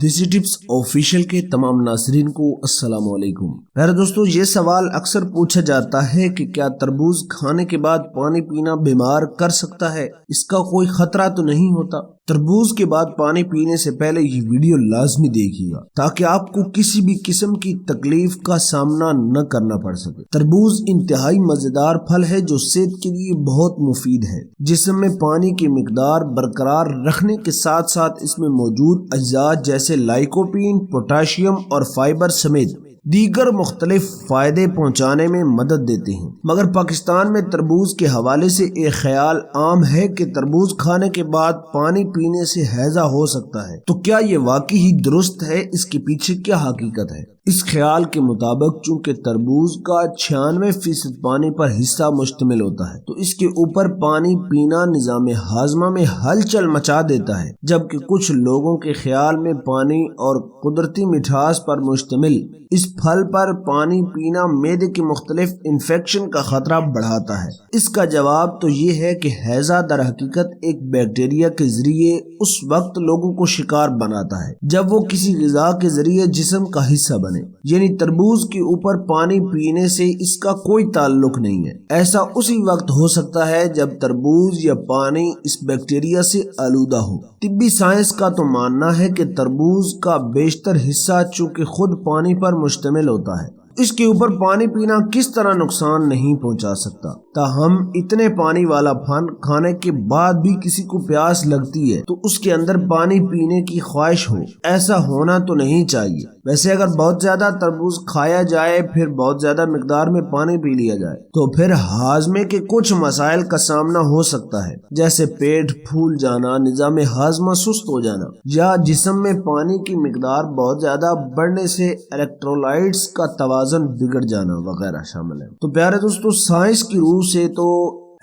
دیسی tips official کے تمام ناظرین کو السلام علیکم۔ میرے دوستو، یہ سوال اکثر پوچھا جاتا ہے کہ کیا تربوز کھانے کے بعد پانی پینا بیمار کر سکتا ہے؟ اس کا کوئی خطرہ تو نہیں ہوتا؟ تربوز کے بعد پانی پینے سے پہلے یہ ویڈیو لازمی دیکھیے گا تاکہ آپ کو کسی بھی قسم کی تکلیف کا سامنا نہ کرنا پڑ سکے۔ تربوز انتہائی مزیدار پھل ہے جو صحت کے لیے بہت مفید ہے۔ جسم میں پانی کی مقدار برقرار رکھنے کے ساتھ ساتھ اس میں موجود اجزاء جیسے لائکوپین، پوٹاشیم اور فائبر سمیت دیگر مختلف فائدے پہنچانے میں مدد دیتے ہیں۔ مگر پاکستان میں تربوز کے حوالے سے ایک خیال عام ہے کہ تربوز کھانے کے بعد پانی پینے سے ہیضہ ہو سکتا ہے۔ تو کیا یہ واقعی ہی درست ہے؟ اس کے پیچھے کیا حقیقت ہے؟ اس خیال کے مطابق چونکہ تربوز کا 96% پانی پر حصہ مشتمل ہوتا ہے، تو اس کے اوپر پانی پینا نظام ہاضمہ میں ہلچل مچا دیتا ہے، جبکہ کچھ لوگوں کے خیال میں پانی اور قدرتی مٹھاس پر مشتمل اس پھل پر پانی پینا معدے کے مختلف انفیکشن کا خطرہ بڑھاتا ہے۔ اس کا جواب تو یہ ہے کہ ہیضہ در حقیقت ایک بیکٹیریا کے ذریعے اس وقت لوگوں کو شکار بناتا ہے جب وہ کسی غذا کے ذریعے جسم کا حصہ بنے، یعنی تربوز کے اوپر پانی پینے سے اس کا کوئی تعلق نہیں ہے۔ ایسا اسی وقت ہو سکتا ہے جب تربوز یا پانی اس بیکٹیریا سے آلودہ ہو۔ طبی سائنس کا تو ماننا ہے کہ تربوز کا بیشتر حصہ چونکہ خود پانی پر مشتمل ہوتا ہے، اس کے اوپر پانی پینا کس طرح نقصان نہیں پہنچا سکتا۔ تاہم اتنے پانی والا پھل کھانے کے بعد بھی کسی کو پیاس لگتی ہے تو اس کے اندر پانی پینے کی خواہش ہو، ایسا ہونا تو نہیں چاہیے۔ ویسے اگر بہت زیادہ تربوز کھایا جائے پھر بہت زیادہ مقدار میں پانی پی لیا جائے تو پھر ہاضمے کے کچھ مسائل کا سامنا ہو سکتا ہے، جیسے پیٹ پھول جانا، نظام ہاضمہ سست ہو جانا، یا جسم میں پانی کی مقدار بہت زیادہ بڑھنے سے الیکٹرولائٹس کا توازن بگڑ جانا وغیرہ شامل ہے۔ تو پیارے دوستو، سائنس کی روح سے تو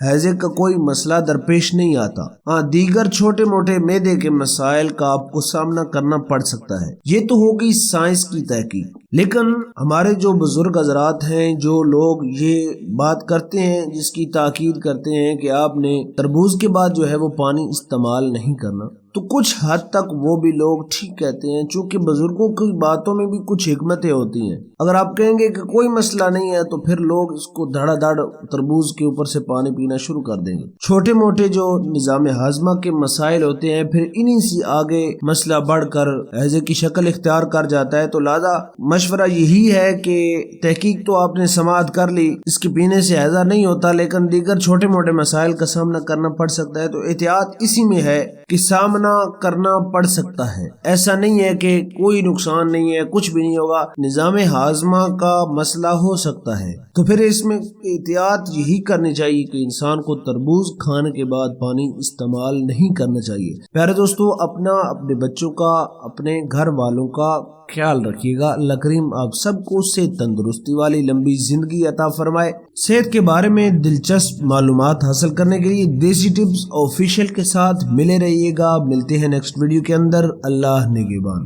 ہیضے کا کوئی مسئلہ درپیش نہیں آتا، ہاں دیگر چھوٹے موٹے معدے کے مسائل کا آپ کو سامنا کرنا پڑ سکتا ہے۔ یہ تو ہوگی سائنس کی تحقیق، لیکن ہمارے جو بزرگ حضرات ہیں، جو لوگ یہ بات کرتے ہیں، جس کی تاکید کرتے ہیں کہ آپ نے تربوز کے بعد جو ہے وہ پانی استعمال نہیں کرنا، تو کچھ حد تک وہ بھی لوگ ٹھیک کہتے ہیں، چونکہ بزرگوں کی باتوں میں بھی کچھ حکمتیں ہوتی ہیں۔ اگر آپ کہیں گے کہ کوئی مسئلہ نہیں ہے تو پھر لوگ اس کو دھڑا دھڑ تربوز کے اوپر سے پانی پینا شروع کر دیں گے۔ چھوٹے موٹے جو نظام ہاضمہ کے مسائل ہوتے ہیں پھر انہی سے آگے مسئلہ بڑھ کر ہیضے کی شکل اختیار کر جاتا ہے۔ تو لہذا مشورہ یہی ہے کہ تحقیق تو آپ نے سماعت کر لی، اس کے پینے سے ہیضہ نہیں ہوتا، لیکن دیگر چھوٹے موٹے مسائل کا سامنا کرنا پڑ سکتا ہے۔ تو احتیاط اسی میں ہے کہ سامنا کرنا پڑ سکتا ہے، ایسا نہیں ہے کہ کوئی نقصان نہیں ہے، کچھ بھی نہیں ہوگا، نظام ہاضمہ کا مسئلہ ہو سکتا ہے۔ تو پھر اس میں احتیاط یہی کرنی چاہیے کہ انسان کو تربوز کھانے کے بعد پانی استعمال نہیں کرنا چاہیے۔ پیارے دوستو، اپنا، اپنے بچوں کا، اپنے گھر والوں کا خیال رکھیے گا۔ اللہ کریم آپ سب کو صحت تندرستی والی لمبی زندگی عطا فرمائے۔ صحت کے بارے میں دلچسپ معلومات حاصل کرنے کے لیے دیسی ٹپس آفیشیل کے ساتھ ملے رہیے گا۔ ملتے ہیں نیکسٹ ویڈیو کے اندر۔ اللہ نگہبان۔